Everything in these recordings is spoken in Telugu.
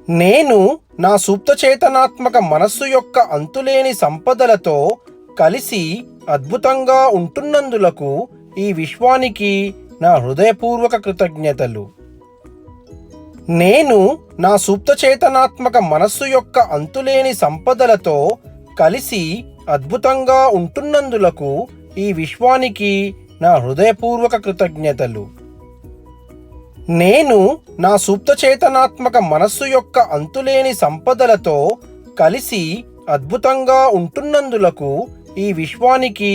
నేను నా సుప్తచేతనాత్మక మనస్సు యొక్క అంతులేని సంపదలతో కలిసి అద్భుతంగా ఉంటున్నందులకు ఈ విశ్వానికి నా హృదయపూర్వక కృతజ్ఞతలు. నేను నా సుప్తచేతనాత్మక మనస్సు యొక్క అంతులేని సంపదలతో కలిసి అద్భుతంగా ఉంటున్నందులకు ఈ విశ్వానికి నా హృదయపూర్వక కృతజ్ఞతలు. నేను నా సుప్తచేతనాత్మక మనస్సు యొక్క అంతులేని సంపదలతో కలిసి అద్భుతంగా ఉంటున్నందులకు ఈ విశ్వానికి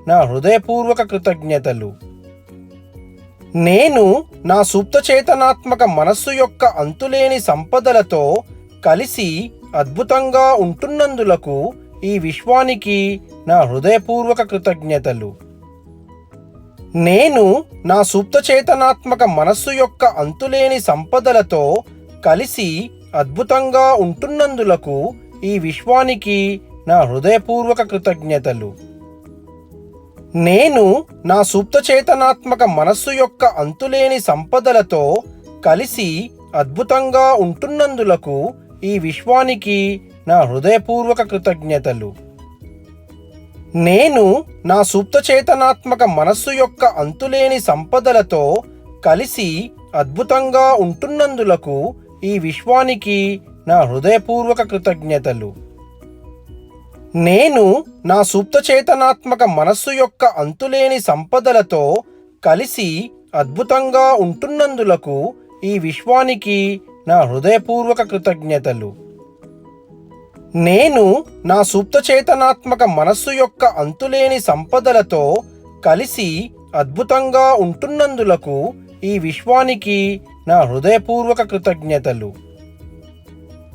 నా హృదయపూర్వక కృతజ్ఞతలు. నేను నా సుప్తచేతనాత్మక మనస్సు యొక్క అంతులేని సంపదలతో కలిసి అద్భుతంగా ఉంటున్నందులకు ఈ విశ్వానికి నా హృదయపూర్వక కృతజ్ఞతలు. నేను నా సుప్తచేతనాత్మక మనస్సు యొక్క అంతులేని సంపదలతో కలిసి అద్భుతంగా ఉంటున్నందులకు ఈ విశ్వానికి నా హృదయపూర్వక కృతజ్ఞతలు. నేను నా సుప్తచేతనాత్మక మనస్సు యొక్క అంతులేని సంపదలతో కలిసి అద్భుతంగా ఉంటున్నందులకు ఈ విశ్వానికి నా హృదయపూర్వక కృతజ్ఞతలు. నేను నా సుప్తచేతనాత్మక మనస్సు యొక్క అంతులేని సంపదలతో కలిసి అద్భుతంగా ఉంటున్నందులకు ఈ విశ్వానికి నా హృదయపూర్వక కృతజ్ఞతలు. నేను నా సుప్తచేతనాత్మక మనస్సు యొక్క అంతులేని సంపదలతో కలిసి అద్భుతంగా ఉంటున్నందులకు ఈ విశ్వానికి నా హృదయపూర్వక కృతజ్ఞతలు. నేను నా సుప్తచేతనాత్మక మనస్సు యొక్క అంతులేని సంపదలతో కలిసి అద్భుతంగా ఉంటున్నందులకు ఈ విశ్వానికి నా హృదయపూర్వక కృతజ్ఞతలు.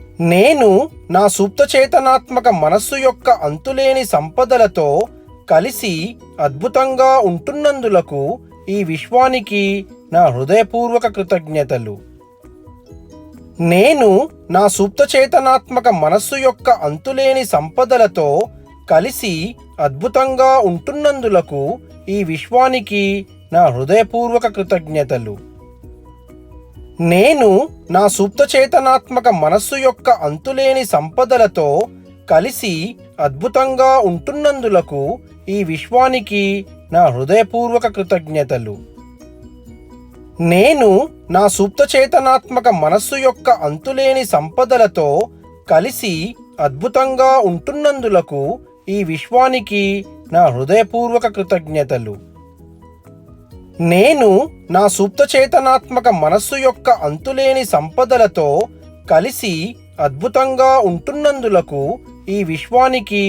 నేను నా సుప్తచేతనాత్మక మనస్సు యొక్క అంతులేని సంపదలతో కలిసి అద్భుతంగా ఉంటున్నందులకు ఈ విశ్వానికి నా హృదయపూర్వక కృతజ్ఞతలు. నేను నా సుప్తచేతనాత్మక మనస్సు యొక్క అంతులేని సంపదలతో కలిసి అద్భుతంగా ఉంటున్నందులకు ఈ విశ్వానికి నా హృదయపూర్వక కృతజ్ఞతలు. నేను నా సుప్తచేతనాత్మక మనస్సు యొక్క అంతులేని సంపదలతో కలిసి అద్భుతంగా ఉంటున్నందులకు ఈ విశ్వానికి నా హృదయపూర్వక కృతజ్ఞతలు. నేను నా సుప్తచేతనాత్మక మనస్సు యొక్క అంతులేని సంపదలతో కలిసి అద్భుతంగా ఉంటున్నందులకు ఈ విశ్వానికి నా హృదయపూర్వక కృతజ్ఞతలు. నేను నా సుప్తచేతనాత్మక మనస్సు యొక్క అంతులేని సంపదలతో కలిసి అద్భుతంగా ఉంటున్నందులకు ఈ విశ్వానికి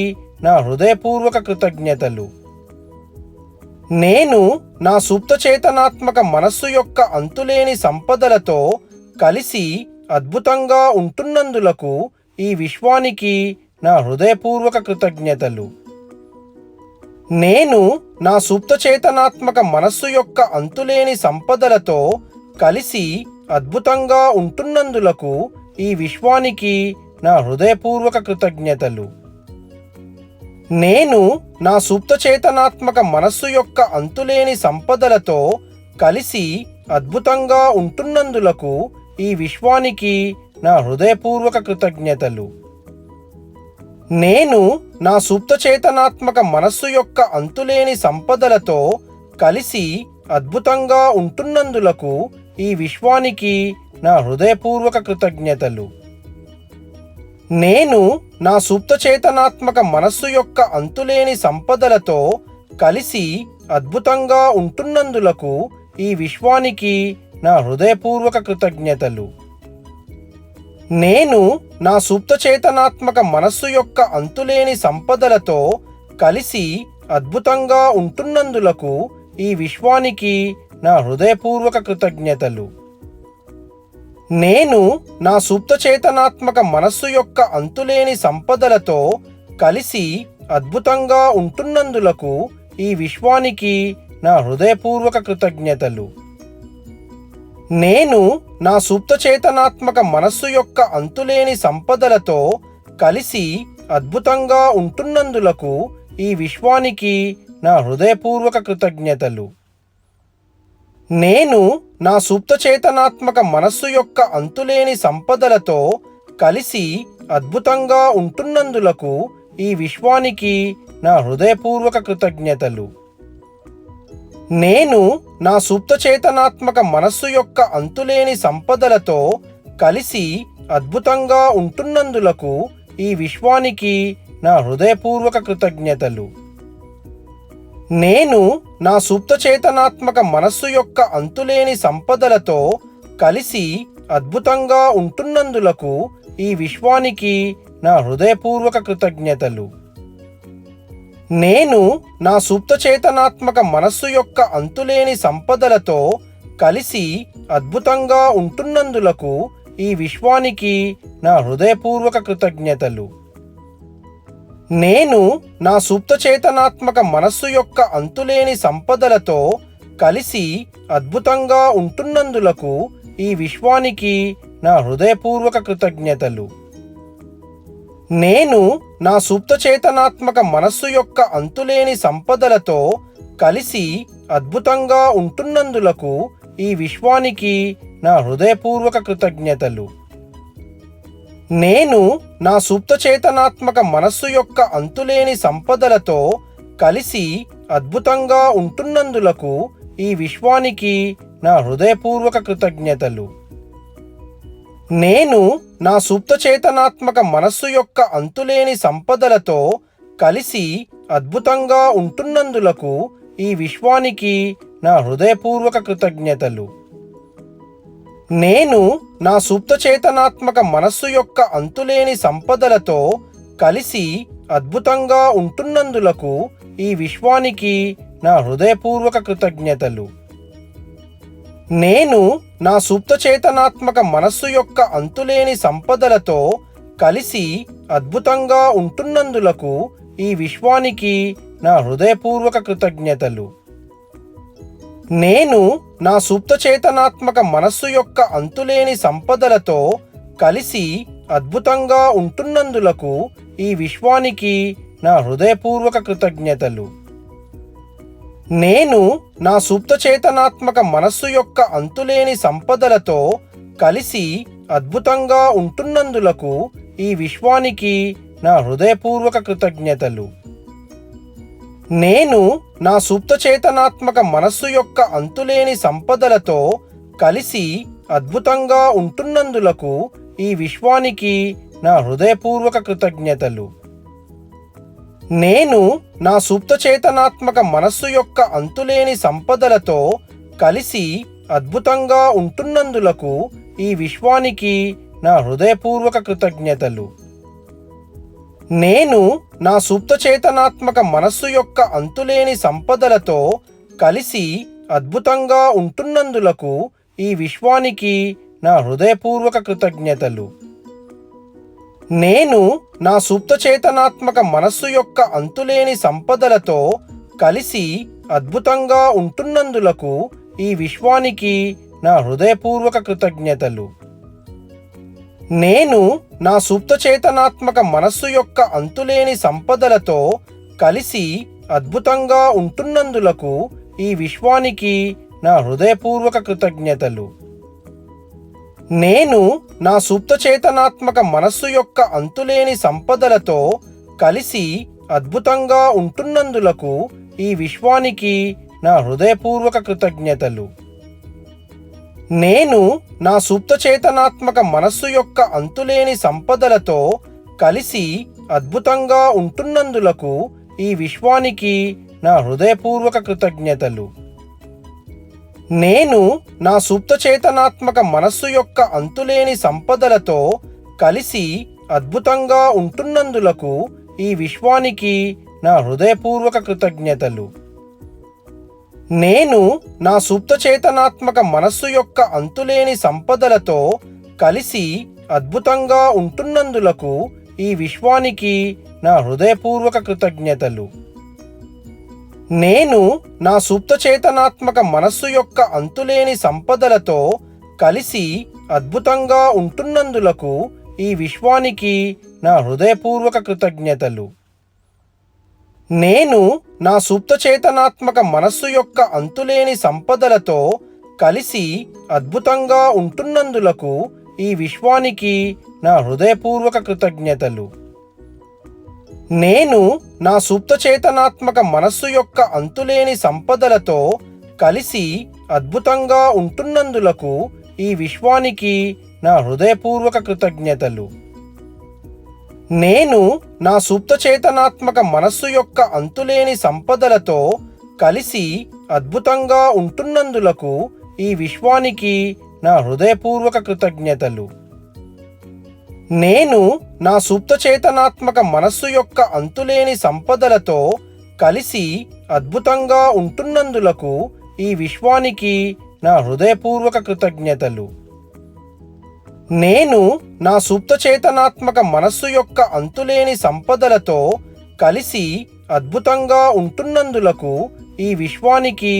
నా హృదయపూర్వక కృతజ్ఞతలు. నేను నా సుప్తచేతనాత్మక మనస్సు యొక్క అంతులేని సంపదలతో కలిసి అద్భుతంగా ఉంటున్నందులకు ఈ విశ్వానికి నా హృదయపూర్వక కృతజ్ఞతలు. నేను నా సుప్తచేతనాత్మక మనస్సు యొక్క అంతులేని సంపదలతో కలిసి అద్భుతంగా ఉంటున్నందులకు ఈ విశ్వానికి నా హృదయపూర్వక కృతజ్ఞతలు. నేను నా సుప్తచేతనాత్మక మనస్సు యొక్క అంతులేని సంపదలతో కలిసి అద్భుతంగా ఉంటున్నందులకు ఈ విశ్వానికి నా హృదయపూర్వక కృతజ్ఞతలు. నేను నా సుప్తచేతనాత్మక మనస్సు యొక్క అంతులేని సంపదలతో కలిసి అద్భుతంగా ఉంటున్నందులకు ఈ విశ్వానికి నా హృదయపూర్వక కృతజ్ఞతలు. నేను నా సుప్తచేతనాత్మక మనస్సు యొక్క అంతులేని సంపదలతో కలిసి అద్భుతంగా ఉంటున్నందులకు ఈ విశ్వానికి నా హృదయపూర్వక కృతజ్ఞతలు. నేను నా సుప్తచేతనాత్మక మనస్సు యొక్క అంతులేని సంపదలతో కలిసి అద్భుతంగా ఉంటున్నందులకు ఈ విశ్వానికి నా హృదయపూర్వక కృతజ్ఞతలు. నేను నా సుప్తచేతనాత్మక మనస్సు యొక్క అంతులేని సంపదలతో కలిసి అద్భుతంగా ఉంటున్నందులకు ఈ విశ్వానికి నా హృదయపూర్వక కృతజ్ఞతలు. నేను నా సుప్తచేతనాత్మక మనస్సు యొక్క అంతులేని సంపదలతో కలిసి అద్భుతంగా ఉంటున్నందులకు ఈ విశ్వానికి నా హృదయపూర్వక కృతజ్ఞతలు. నేను నా సుప్తచేతనాత్మక మనస్సు యొక్క అంతులేని సంపదలతో కలిసి అద్భుతంగా ఉంటున్నందులకు ఈ విశ్వానికి నా హృదయపూర్వక కృతజ్ఞతలు. నేను నా సుప్త చేతనాత్మక మనస్సు యొక్క అంతులేని సంపదలతో కలిసి అద్భుతంగా ఉంటున్నందులకు ఈ విశ్వానికి నా హృదయపూర్వక కృతజ్ఞతలు. నేను నా సుప్త చేతనాత్మక మనస్సు యొక్క అంతులేని సంపదలతో కలిసి అద్భుతంగా ఉంటున్నందులకు ఈ విశ్వానికి నా హృదయపూర్వక కృతజ్ఞతలు. నేను నా సుప్త చేతనాత్మక మనస్సు యొక్క అంతులేని సంపదలతో కలిసి అద్భుతంగా ఉంటున్నందులకు ఈ విశ్వానికి నా హృదయపూర్వక కృతజ్ఞతలు. నేను నా సుప్త చేతనాత్మక మనస్సు యొక్క అంతులేని సంపదలతో కలిసి అద్భుతంగా ఉంటున్నందులకు ఈ విశ్వానికి నా హృదయపూర్వక కృతజ్ఞతలు. నేను నా సుప్త చేతనాత్మక మనస్సు యొక్క అంతులేని సంపదలతో కలిసి అద్భుతంగా ఉంటున్నందులకు ఈ విశ్వానికి నా హృదయపూర్వక కృతజ్ఞతలు. నేను నా సుప్త చేతనాత్మక మనస్సు యొక్క అంతులేని సంపదలతో కలిసి అద్భుతంగా ఉంటున్నందులకు ఈ విశ్వానికి నా హృదయపూర్వక కృతజ్ఞతలు. నేను నా సుప్త చేతనాత్మక మనస్సు యొక్క అంతులేని సంపదలతో కలిసి అద్భుతంగా ఉంటున్నందులకు ఈ విశ్వానికి నా హృదయపూర్వక కృతజ్ఞతలు. నేను నా సుప్త చేతనాత్మక మనస్సు యొక్క అంతులేని సంపదలతో కలిసి అద్భుతంగా ఉంటున్నందులకు ఈ విశ్వానికి నా హృదయపూర్వక కృతజ్ఞతలు. నేను నా సుప్త చేతనాత్మక మనస్సు యొక్క అంతులేని సంపదలతో కలిసి అద్భుతంగా ఉంటున్నందులకు ఈ విశ్వానికి నా హృదయపూర్వక కృతజ్ఞతలు. నేను నా సుప్త చేతనాత్మక మనస్సు యొక్క అంతులేని సంపదలతో కలిసి అద్భుతంగా ఉంటున్నందులకు ఈ విశ్వానికి నా హృదయపూర్వక కృతజ్ఞతలు. నేను నా సుప్త చేతనాత్మక మనస్సు యొక్క అంతులేని సంపదలతో కలిసి అద్భుతంగా ఉంటున్నందులకు ఈ విశ్వానికి నా హృదయపూర్వక కృతజ్ఞతలు. నేను నా సుప్త చేతనాత్మక మనస్సు యొక్క అంతులేని సంపదలతో కలిసి అద్భుతంగా ఉంటున్నందులకు ఈ విశ్వానికి నా హృదయపూర్వక కృతజ్ఞతలు. నేను నా సుప్త చేతనాత్మక మనస్సు యొక్క అంతులేని సంపదలతో కలిసి అద్భుతంగా ఉంటున్నందులకు ఈ విశ్వానికి నా హృదయపూర్వక కృతజ్ఞతలు. నేను నా సుప్త చేతనాత్మక మనస్సు యొక్క అంతులేని సంపదలతో కలిసి అద్భుతంగా ఉంటున్నందులకు ఈ విశ్వానికి నా హృదయపూర్వక కృతజ్ఞతలు. నేను నా సుప్త చేతనాత్మక మనస్సు యొక్క అంతులేని సంపదలతో కలిసి అద్భుతంగా ఉంటున్నందులకు ఈ విశ్వానికి నా హృదయపూర్వక కృతజ్ఞతలు. నేను నా సుప్త చేతనాత్మక మనస్సు యొక్క అంతులేని సంపదలతో కలిసి అద్భుతంగా ఉంటున్నందులకు ఈ విశ్వానికి నా హృదయపూర్వక కృతజ్ఞతలు. నేను నా సుప్త చేతనాత్మక మనస్సు యొక్క అంతులేని సంపదలతో కలిసి అద్భుతంగా ఉంటున్నందులకు ఈ విశ్వానికి నా హృదయపూర్వక కృతజ్ఞతలు. నేను నా సుప్త చేతనాత్మక మనస్సు యొక్క అంతులేని సంపదలతో కలిసి అద్భుతంగా ఉంటున్నందులకు ఈ విశ్వానికి నా హృదయపూర్వక కృతజ్ఞతలు. నేను నా సుప్త చేతనాత్మక మనస్సు యొక్క అంతులేని సంపదలతో కలిసి అద్భుతంగా ఉంటున్నందులకు ఈ విశ్వానికి నా హృదయపూర్వక కృతజ్ఞతలు. నేను నా సుప్త చేతనాత్మక మనస్సు యొక్క అంతులేని సంపదలతో కలిసి అద్భుతంగా ఉంటున్నందులకు ఈ విశ్వానికి నా హృదయపూర్వక కృతజ్ఞతలు. నేను నా సుప్త చేతనాత్మక మనస్సు యొక్క అంతులేని సంపదలతో కలిసి అద్భుతంగా ఉంటున్నందులకు ఈ విశ్వానికి నా హృదయపూర్వక కృతజ్ఞతలు. నేను నా సుప్త చేతనాత్మక మనస్సు యొక్క అంతులేని సంపదలతో కలిసి అద్భుతంగా ఉంటున్నందులకు ఈ విశ్వానికి నా హృదయపూర్వక కృతజ్ఞతలు. నేను నా సుప్త చేతనాత్మక మనస్సు యొక్క అంతులేని సంపదలతో కలిసి అద్భుతంగా ఉంటున్నందులకు ఈ విశ్వానికి నా హృదయపూర్వక కృతజ్ఞతలు. నేను నా సుప్త చేతనాత్మక మనస్సు యొక్క అంతులేని సంపదలతో కలిసి అద్భుతంగా ఉంటున్నందులకు ఈ విశ్వానికి నా హృదయపూర్వక కృతజ్ఞతలు. నేను నా సుప్త చేతనాత్మక మనస్సు యొక్క అంతులేని సంపదలతో కలిసి అద్భుతంగా ఉంటున్నందులకు ఈ విశ్వానికి నా హృదయపూర్వక కృతజ్ఞతలు. నేను నా సుప్త చేతనాత్మక మనస్సు యొక్క అంతులేని సంపదలతో కలిసి అద్భుతంగా ఉంటున్నందులకు ఈ విశ్వానికి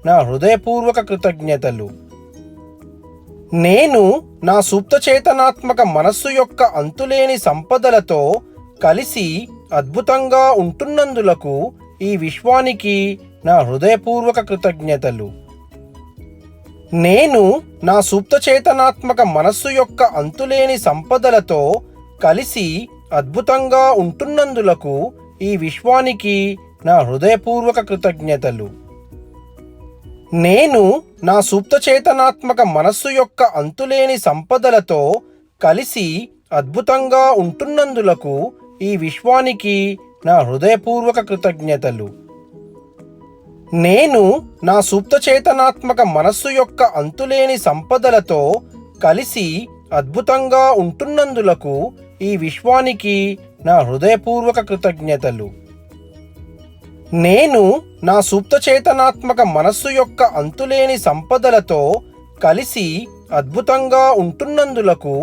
నా హృదయపూర్వక కృతజ్ఞతలు. నేను నా సుప్త చేతనాత్మక మనస్సు యొక్క అంతులేని సంపదలతో కలిసి అద్భుతంగా ఉంటున్నందులకు ఈ విశ్వానికి నా హృదయపూర్వక కృతజ్ఞతలు. నేను నా సుప్త చేతనాత్మక మనస్సు యొక్క అంతులేని సంపదలతో కలిసి అద్భుతంగా ఉంటున్నందులకు ఈ విశ్వానికి నా హృదయపూర్వక కృతజ్ఞతలు. నేను నా సుప్త చేతనాత్మక మనస్సు యొక్క అంతులేని సంపదలతో కలిసి అద్భుతంగా ఉంటున్నందులకు ఈ విశ్వానికి నా హృదయపూర్వక కృతజ్ఞతలు. నేను నా సుప్త చేతనాత్మక మనస్సు యొక్క అంతులేని సంపదలతో కలిసి అద్భుతంగా ఉంటున్నందులకు ఈ విశ్వానికి నా హృదయపూర్వక కృతజ్ఞతలు. నేను నా సుప్త చేతనాత్మక మనస్సు యొక్క అంతులేని సంపదలతో కలిసి అద్భుతంగా ఉంటున్నందులకు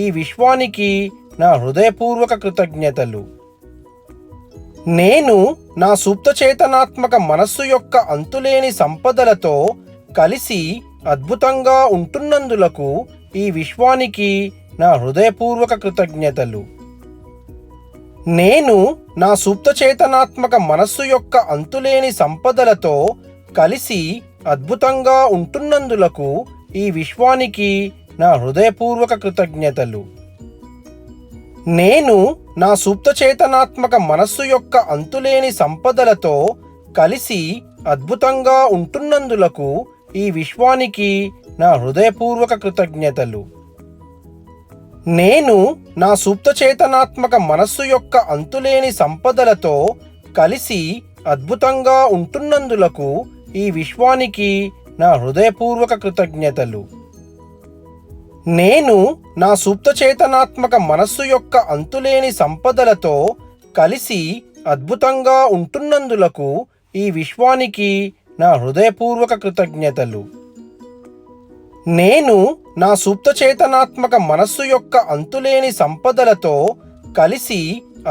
ఈ విశ్వానికి నా హృదయపూర్వక కృతజ్ఞతలు. నేను నా సుప్త చేతనాత్మక మనస్సు యొక్క అంతులేని సంపదలతో కలిసి అద్భుతంగా ఉంటున్నందులకు ఈ విశ్వానికి నా హృదయపూర్వక కృతజ్ఞతలు. నేను నా సుప్త చేతనాత్మక మనస్సు యొక్క అంతులేని సంపదలతో కలిసి అద్భుతంగా ఉంటున్నందులకు ఈ విశ్వానికి నా హృదయపూర్వక కృతజ్ఞతలు. నేను నా సుప్త చేతనాత్మక మనస్సు యొక్క అంతులేని సంపదలతో కలిసి అద్భుతంగా ఉంటున్నందులకు ఈ విశ్వానికి నా హృదయపూర్వక కృతజ్ఞతలు. నేను నా సుప్త చేతనాత్మక మనస్సు యొక్క అంతులేని సంపదలతో కలిసి అద్భుతంగా ఉంటున్నందులకు ఈ విశ్వానికి నా హృదయపూర్వక కృతజ్ఞతలు. నేను నా సుప్త చేతనాత్మక మనస్సు యొక్క అంతులేని సంపదలతో కలిసి అద్భుతంగా ఉంటున్నందులకు ఈ విశ్వానికి నా హృదయపూర్వక కృతజ్ఞతలు. నేను నా సుప్త చేతనాత్మక మనస్సు యొక్క అంతులేని సంపదలతో కలిసి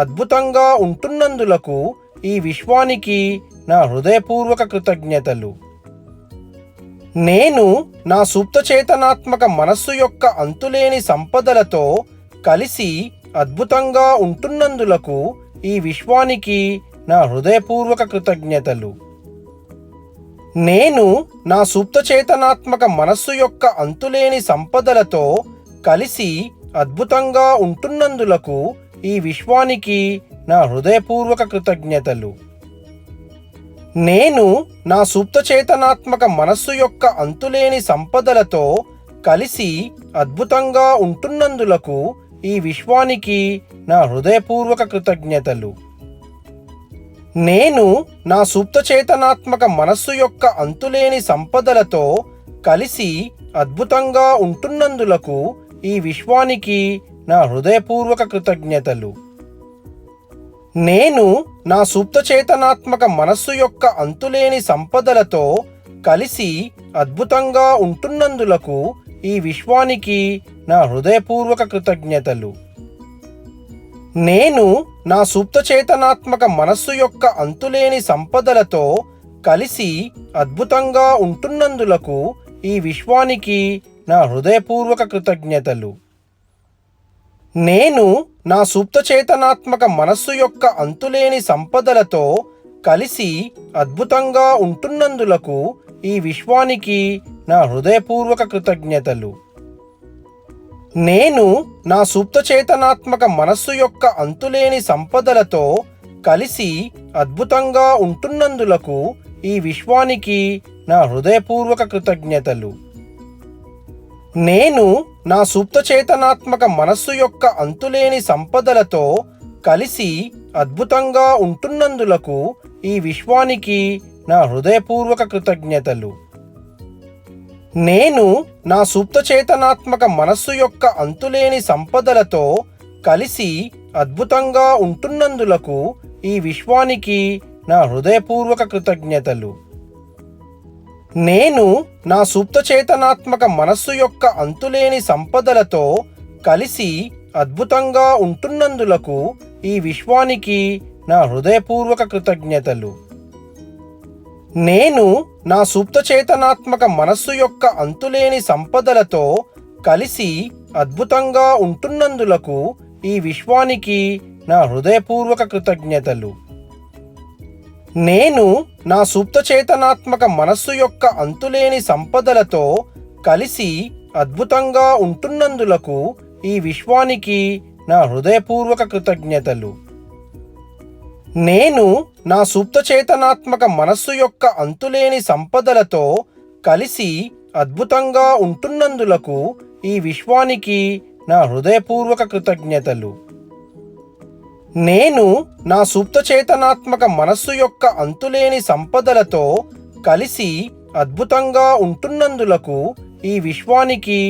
అద్భుతంగా ఉంటున్నందులకు ఈ విశ్వానికి నా హృదయపూర్వక కృతజ్ఞతలు. నేను నా సుప్త చేతనాత్మక మనస్సు యొక్క అంతులేని సంపదలతో కలిసి అద్భుతంగా ఉంటున్నందులకు ఈ విశ్వానికి నా హృదయపూర్వక కృతజ్ఞతలు. నేను నా సుప్త చేతనాత్మక మనస్సు యొక్క అంతులేని సంపదలతో కలిసి అద్భుతంగా ఉంటున్నందులకు ఈ విశ్వానికి నా హృదయపూర్వక కృతజ్ఞతలు. నేను నా సుప్త చేతనాత్మక మనస్సు యొక్క అంతులేని సంపదలతో కలిసి అద్భుతంగా ఉంటున్నందులకు ఈ విశ్వానికి నా హృదయపూర్వక కృతజ్ఞతలు. నేను నా సుప్త చేతనాత్మక మనస్సు యొక్క అంతులేని సంపదలతో కలిసి అద్భుతంగా ఉంటున్నందులకు ఈ విశ్వానికి నా హృదయపూర్వక కృతజ్ఞతలు. నేను నా సుప్త చేతనాత్మక మనస్సు యొక్క అంతులేని సంపదలతో కలిసి అద్భుతంగా ఉంటున్నందులకు ఈ విశ్వానికి నా హృదయపూర్వక కృతజ్ఞతలు. నేను నా సుప్త చేతనాత్మక మనస్సు యొక్క అంతులేని సంపదలతో కలిసి అద్భుతంగా ఉంటున్నందులకు ఈ విశ్వానికి నా హృదయపూర్వక కృతజ్ఞతలు. నేను నా సుప్త చేతనాత్మక మనస్సు యొక్క అంతులేని సంపదలతో కలిసి అద్భుతంగా ఉంటున్నందులకు ఈ విశ్వానికి నా హృదయపూర్వక కృతజ్ఞతలు. నేను నా సుప్తచేతనాత్మక మనస్సు యొక్క అంతులేని సంపదలతో కలిసి అద్భుతంగా ఉంటున్నందులకు ఈ విశ్వానికి నా హృదయపూర్వక కృతజ్ఞతలు. నేను నా సుప్తచేతనాత్మక మనస్సు యొక్క అంతులేని సంపదలతో కలిసి అద్భుతంగా ఉంటున్నందులకు ఈ విశ్వానికి నా హృదయపూర్వక కృతజ్ఞతలు. నేను నా సుప్తచేతనాత్మక మనస్సు యొక్క అంతులేని సంపదలతో కలిసి అద్భుతంగా ఉంటున్నందులకు ఈ విశ్వానికి నా హృదయపూర్వక కృతజ్ఞతలు. నేను నా సుప్తచేతనాత్మక మనస్సు యొక్క అంతులేని సంపదలతో కలిసి అద్భుతంగా ఉంటున్నందులకు ఈ విశ్వానికి నా హృదయపూర్వక కృతజ్ఞతలు. నేను నా సుప్తచేతనాత్మక మనస్సు యొక్క అంతులేని సంపదలతో కలిసి అద్భుతంగా ఉంటున్నందులకు ఈ విశ్వానికి నా హృదయపూర్వక కృతజ్ఞతలు. నేను నా సుప్తచేతనాత్మక మనస్సు యొక్క అంతులేని సంపదలతో కలిసి అద్భుతంగా ఉంటున్నందులకు ఈ విశ్వానికి నా హృదయపూర్వక కృతజ్ఞతలు. నేను నా సుప్తచేతనాత్మక మనస్సు యొక్క అంతులేని సంపదలతో కలిసి అద్భుతంగా ఉంటున్నందులకు ఈ విశ్వానికి నా హృదయపూర్వక కృతజ్ఞతలు. నేను నా సుప్తచేతనాత్మక మనస్సు యొక్క అంతులేని సంపదలతో కలిసి అద్భుతంగా ఉంటున్నందులకు ఈ విశ్వానికి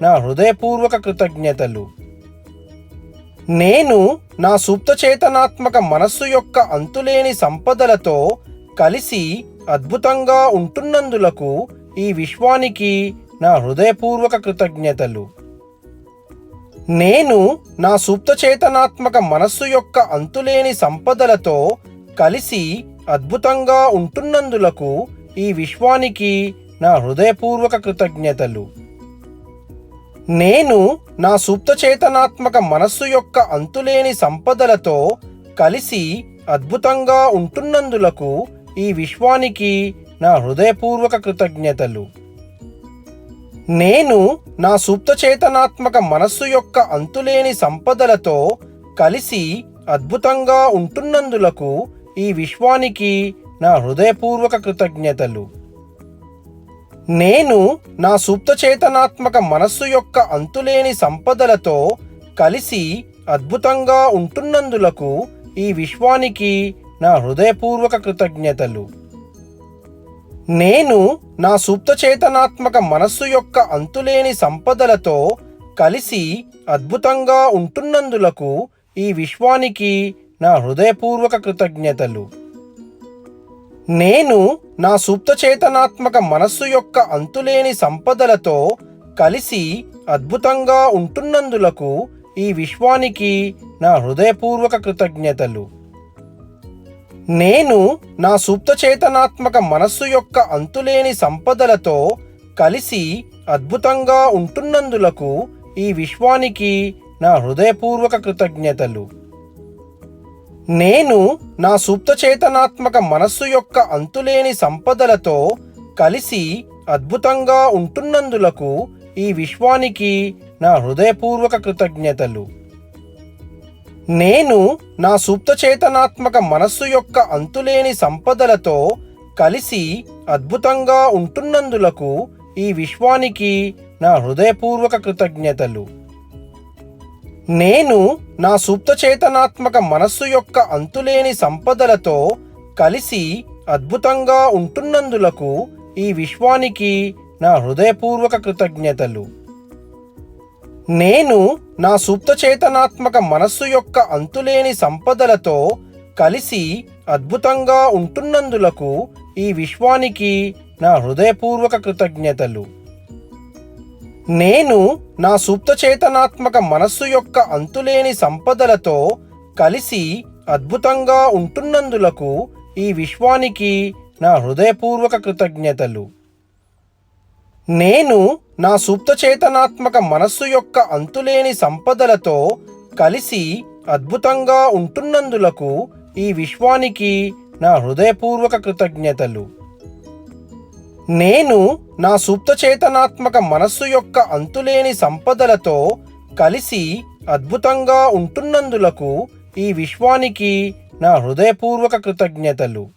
నా హృదయపూర్వక కృతజ్ఞతలు. నేను నా సుప్తచేతనాత్మక మనస్సు యొక్క అంతులేని సంపదలతో కలిసి అద్భుతంగా ఉంటున్నందులకు ఈ విశ్వానికి నా హృదయపూర్వక కృతజ్ఞతలు. నేను నా సుప్తచేతనాత్మక మనస్సు యొక్క అంతులేని సంపదలతో కలిసి అద్భుతంగా ఉంటున్నందులకు ఈ విశ్వానికి నా హృదయపూర్వక కృతజ్ఞతలు. నేను నా సుప్తచేతనాత్మక మనస్సు యొక్క అంతులేని సంపదలతో కలిసి అద్భుతంగా ఉంటున్నందులకు ఈ విశ్వానికి నా హృదయపూర్వక కృతజ్ఞతలు. నేను నా సుప్తచేతనాత్మక మనస్సు యొక్క అంతులేని సంపదలతో కలిసి అద్భుతంగా ఉంటున్నందులకు ఈ విశ్వానికి నా హృదయపూర్వక కృతజ్ఞతలు. నేను నా సుప్తచేతనాత్మక మనస్సు యొక్క అంతులేని సంపదలతో కలిసి అద్భుతంగా ఉంటున్నందులకు ఈ విశ్వానికి నా హృదయపూర్వక కృతజ్ఞతలు. నేను నా సుప్తచేతనాత్మక మనస్సు యొక్క అంతులేని సంపదలతో కలిసి అద్భుతంగా ఉంటున్నందులకు ఈ విశ్వానికి నా హృదయపూర్వక కృతజ్ఞతలు. నేను నా సుప్తచేతనాత్మక మనస్సు యొక్క అంతులేని సంపదలతో కలిసి అద్భుతంగా ఉంటున్నందులకు ఈ విశ్వానికి నా హృదయపూర్వక కృతజ్ఞతలు. నేను నా సుప్తచేతనాత్మక మనస్సు యొక్క అంతులేని సంపదలతో కలిసి అద్భుతంగా ఉంటున్నందులకు ఈ విశ్వానికి నా హృదయపూర్వక కృతజ్ఞతలు. నేను నా సుప్తచేతనాత్మక మనస్సు యొక్క అంతులేని సంపదలతో కలిసి అద్భుతంగా ఉంటున్నందులకు ఈ విశ్వానికి నా హృదయపూర్వక కృతజ్ఞతలు. నేను నా సుప్తచేతనాత్మక మనస్సు యొక్క అంతులేని సంపదలతో కలిసి అద్భుతంగా ఉంటున్నందులకు ఈ విశ్వానికి నా హృదయపూర్వక కృతజ్ఞతలు. నేను నా సుప్తచేతనాత్మక మనస్సు యొక్క అంతులేని సంపదలతో కలిసి అద్భుతంగా ఉంటున్నందులకు ఈ విశ్వానికి నా హృదయపూర్వక కృతజ్ఞతలు. నేను నా సుప్తచేతనాత్మక మనస్సు యొక్క అంతులేని సంపదలతో కలిసి అద్భుతంగా ఉంటున్నందులకు ఈ విశ్వానికి నా హృదయపూర్వక కృతజ్ఞతలు. నేను నా సుప్తచేతనాత్మక మనస్సు యొక్క అంతులేని సంపదలతో కలిసి అద్భుతంగా ఉంటున్నందులకు ఈ విశ్వానికి నా హృదయపూర్వక కృతజ్ఞతలు. నేను నా సుప్తచేతనాత్మక మనస్సు యొక్క అంతులేని సంపదలతో కలిసి అద్భుతంగా ఉంటున్నందులకు ఈ విశ్వానికి నా హృదయపూర్వక కృతజ్ఞతలు. నేను నా సుప్తచేతనాత్మక మనస్సు యొక్క అంతులేని సంపదలతో కలిసి అద్భుతంగా ఉంటున్నందులకు ఈ విశ్వానికి నా హృదయపూర్వక కృతజ్ఞతలు.